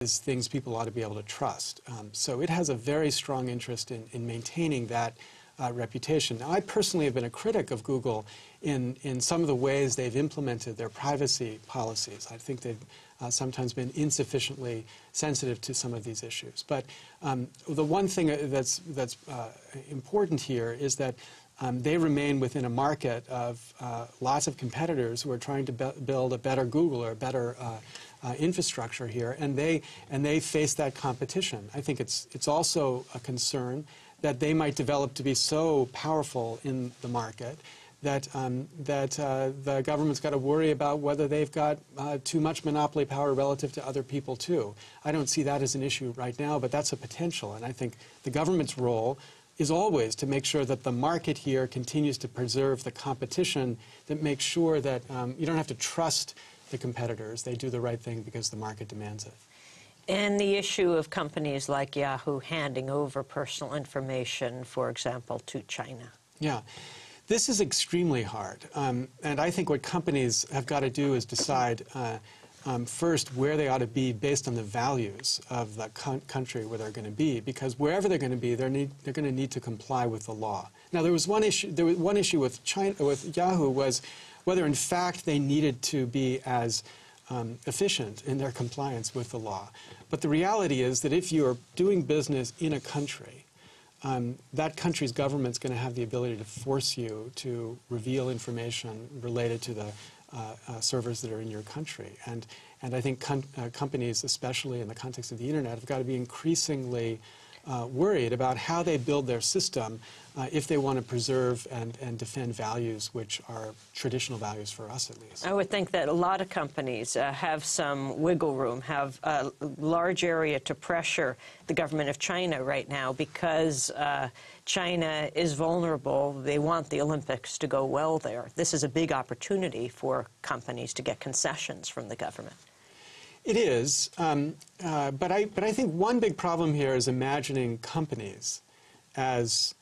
is things people ought to be able to trust. So it has a very strong interest in maintaining that reputation. Now, I personally have been a critic of Google in some of the ways they've implemented their privacy policies. I think they've sometimes been insufficiently sensitive to some of these issues. But the one thing that's important here is that they remain within a market of lots of competitors who are trying to build a better Google or a better infrastructure here, and they face that competition. I think it's also a concern that they might develop to be so powerful in the market that the government's got to worry about whether they've got too much monopoly power relative to other people too. I don't see that as an issue right now, but that's a potential, and I think the government's role is always to make sure that the market here continues to preserve the competition that makes sure that you don't have to trust the competitors. They do the right thing because the market demands it. And the issue of companies like Yahoo handing over personal information, for example, to China. Yeah. This is extremely hard. And I think what companies have got to do is decide first where they ought to be based on the values of the country where they're going to be, because wherever they're going to be, they're going to need to comply with the law. Now, there was one issue with China, with Yahoo, was whether in fact they needed to be as efficient in their compliance with the law. But the reality is that if you're doing business in a country, that country's government's going to have the ability to force you to reveal information related to the servers that are in your country. And I think companies, especially in the context of the Internet, have got to be increasingly worried about how they build their system if they want to preserve and defend values which are traditional values for us, at least. I would think that a lot of companies have some wiggle room, have a large area to pressure the government of China right now because China is vulnerable. They want the Olympics to go well there. This is a big opportunity for companies to get concessions from the government. It is, but I think one big problem here is imagining companies as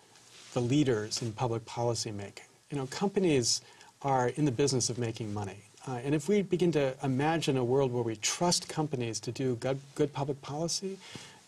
the leaders in public policy making. You know, companies are in the business of making money. And if we begin to imagine a world where we trust companies to do good public policy,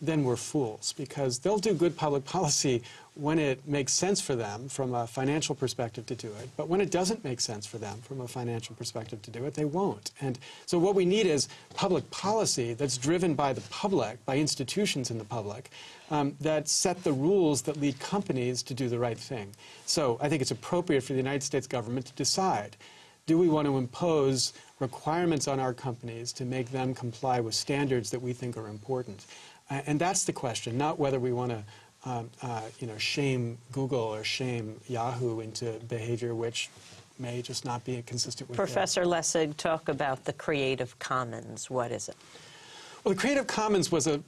then we're fools, because they'll do good public policy when it makes sense for them from a financial perspective to do it. But when it doesn't make sense for them from a financial perspective to do it, they won't. And so what we need is public policy that's driven by the public, by institutions in the public, that set the rules that lead companies to do the right thing. So I think it's appropriate for the United States government to decide, do we want to impose requirements on our companies to make them comply with standards that we think are important? And that's the question, not whether we want to shame Google or shame Yahoo into behavior which may just not be consistent with Professor Lessig, talk about the Creative Commons. What is it? Well, the Creative Commons was a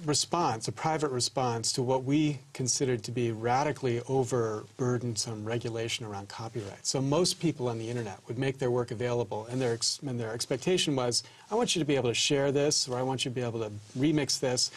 response, a private response to what we considered to be radically overburdensome regulation around copyright. So most people on the Internet would make their work available, and their expectation was, I want you to be able to share this, or I want you to be able to remix this.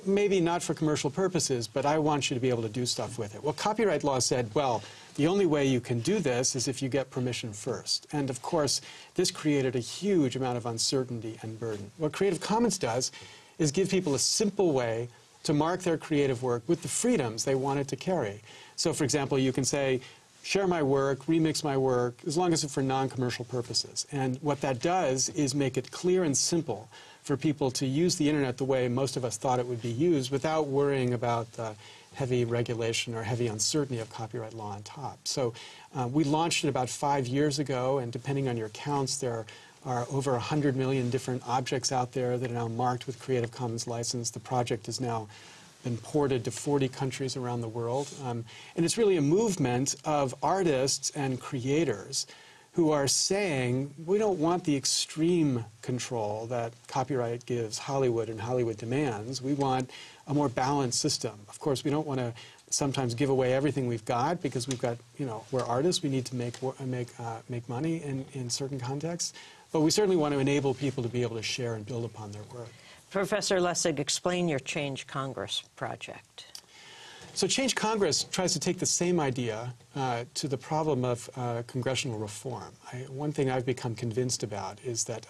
Maybe not for commercial purposes, but I want you to be able to do stuff with it. Well, copyright law said, well, the only way you can do this is if you get permission first. And of course, this created a huge amount of uncertainty and burden. What Creative Commons does is give people a simple way to mark their creative work with the freedoms they want it to carry. So, for example, you can say, share my work, remix my work, as long as it's for non-commercial purposes. And what that does is make it clear and simple for people to use the Internet the way most of us thought it would be used without worrying about the heavy regulation or heavy uncertainty of copyright law on top. So we launched it about 5 years ago, and depending on your counts, there are over 100 million different objects out there that are now marked with Creative Commons license. The project has now been ported to 40 countries around the world. And it's really a movement of artists and creators who are saying, we don't want the extreme control that copyright gives Hollywood and Hollywood demands. We want a more balanced system. Of course, we don't want to sometimes give away everything we've got because we've got, we're artists. We need to make money in certain contexts. But we certainly want to enable people to be able to share and build upon their work. Professor Lessig, explain your Change Congress project. So Change Congress tries to take the same idea to the problem of congressional reform. One thing I've become convinced about is that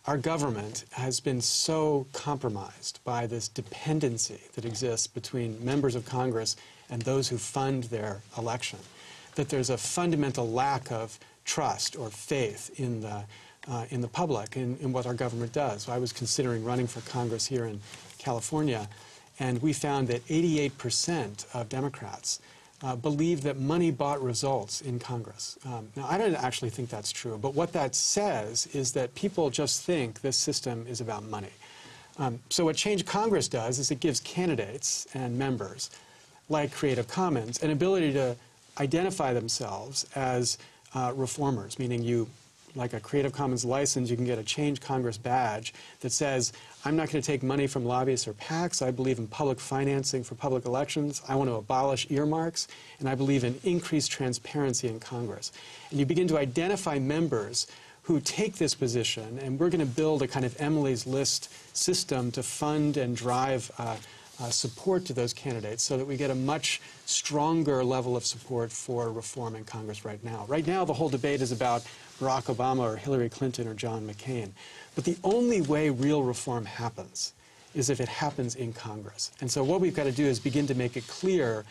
our government has been so compromised by this dependency that exists between members of Congress and those who fund their election, that there's a fundamental lack of trust or faith in the public, in what our government does. So I was considering running for Congress here in California, and we found that 88% of Democrats believe that money bought results in Congress. Now, I don't actually think that's true, but what that says is that people just think this system is about money. So what Change Congress does is it gives candidates and members, like Creative Commons, an ability to identify themselves as reformers, meaning you, like a Creative Commons license, you can get a Change Congress badge that says, I'm not going to take money from lobbyists or PACs. I believe in public financing for public elections. I want to abolish earmarks. And I believe in increased transparency in Congress. And you begin to identify members who take this position, and we're going to build a kind of Emily's List system to fund and drive support to those candidates so that we get a much stronger level of support for reform in Congress right now. Right now, the whole debate is about Barack Obama or Hillary Clinton or John McCain. But the only way real reform happens is if it happens in Congress. And so what we've got to do is begin to make it clear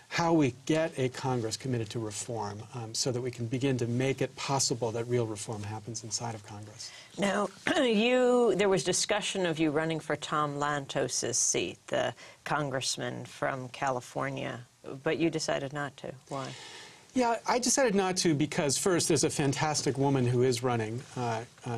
how we get a Congress committed to reform so that we can begin to make it possible that real reform happens inside of Congress. Now, there was discussion of you running for Tom Lantos' seat, the congressman from California, but you decided not to. Why? Yeah, I decided not to because, first, there's a fantastic woman who is running,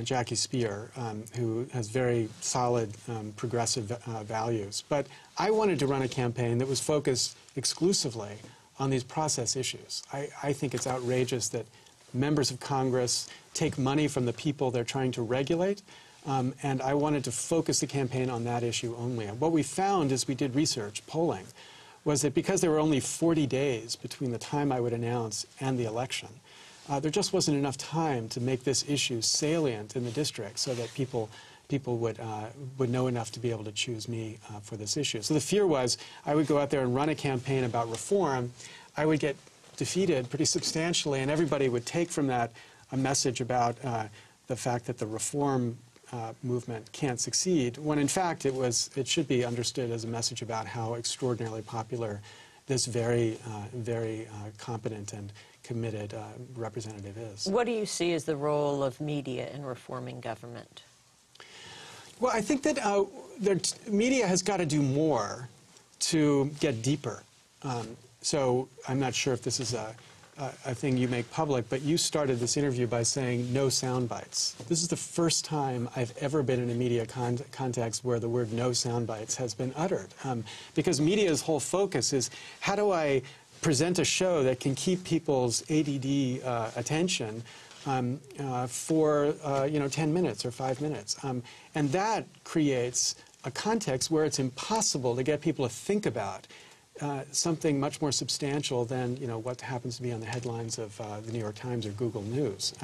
Jackie Spear, who has very solid progressive values. But I wanted to run a campaign that was focused exclusively on these process issues. I think it's outrageous that members of Congress take money from the people they're trying to regulate, and I wanted to focus the campaign on that issue only. And what we found as we did research, polling, was that because there were only 40 days between the time I would announce and the election, there just wasn't enough time to make this issue salient in the district so that people would know enough to be able to choose me for this issue. So the fear was I would go out there and run a campaign about reform, I would get defeated pretty substantially, and everybody would take from that a message about the fact that the reform movement can't succeed, when in fact it should be understood as a message about how extraordinarily popular this very competent and committed representative is. What do you see as the role of media in reforming government? Well, I think that media has got to do more to get deeper. So I'm not sure if this is a thing you make public, but you started this interview by saying no sound bites. This is the first time I've ever been in a media context where the word no sound bites has been uttered. Because media's whole focus is how do I present a show that can keep people's ADD attention for 10 minutes or 5 minutes. And that creates a context where it's impossible to get people to think about something much more substantial than what happens to be on the headlines of the New York Times or Google News.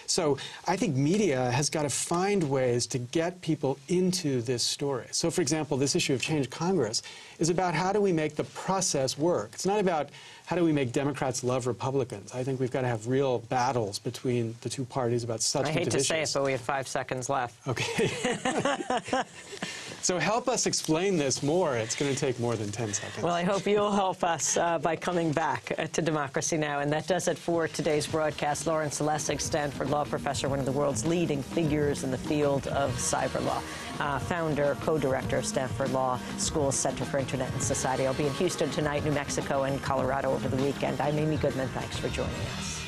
So I think media has got to find ways to get people into this story. So for example, this issue of Change Congress is about how do we make the process work. It's not about how do we make Democrats love Republicans. I think we've got to have real battles between the two parties about substantive issues. I hate to say it, but we have 5 seconds left. Okay. So help us explain this more. It's going to take more than 10 seconds. Well, I hope you'll help us by coming back to Democracy Now! And that does it for today's broadcast. Lawrence Lessig, Stanford law professor, one of the world's leading figures in the field of cyber law. Founder, co-director of Stanford Law School's Center for Internet and Society. I'll be in Houston tonight, New Mexico, and Colorado over the weekend. I'm Amy Goodman. Thanks for joining us.